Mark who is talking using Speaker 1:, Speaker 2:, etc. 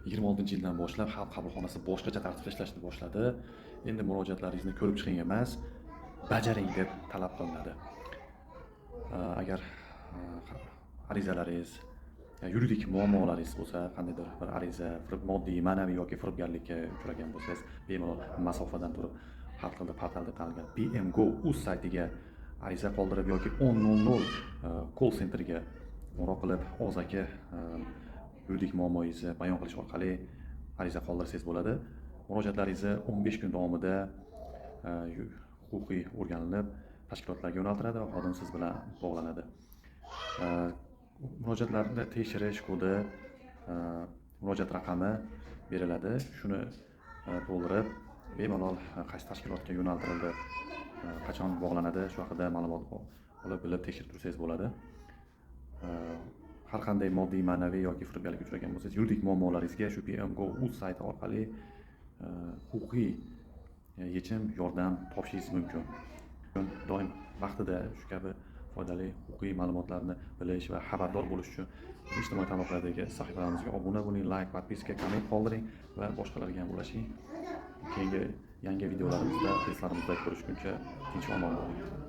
Speaker 1: 2026-yildan boshlab xalq qabulxonasi boshqacha tartibda ishlashni boshladi. Endi murojaatlaringizni ko'rib chiqing emas, bajaring deb talab qilinadi. Agar arizalaringiz, yuridik muammolaringiz bo'lsa, qandaydir bir ariza, moddiy, ma'naviy yoki firibgarlikka uchragan bo'lsangiz, bemalol masofadan turib har xil portalda tanilgan PMGO.uz saytiga ariza qoldirib yoki 1000 call centerga qo'ng'iroq qilib, og'zaki yuridik muammongizni bayon qilish orqali ariza qoldirsangiz bo'ladi. Murojaatlaringizni 15 kun davomida huquqiy o'rganilib, tashkilotlarga yo'naltiriladi va xodim siz bilan bog'lanadi. Murojaatlarni tekshirish kodi, murojaat raqami beriladi. Shuni to'ldirib, bemalol qaysi tashkilotga yo'naltirildi, qachon bog'lanadi, shu haqida ma'lumot olib bilib tekshirib tursangiz bo'ladi. Har qanday moddiy, ma'naviy yoki firibgarlikka uchragan bo'lsangiz, yuridik muammolaringizga shu PMGO.uz sayti orqali huquqiy yechim, yordam topishingiz mumkin. Doim vaqtida shu kabi foydali huquqiy ma'lumotlarni bilish va xabardor bo'lish uchun ijtimoiy tarmoqlardagi sahifalarimizga obuna bo'ling, like, podpiska, komment qoldiring va boshqalarga ham ulashing. Keyingi yangi videolarimizda, testlarimizda ko'rishguncha tinch omon bo'ling.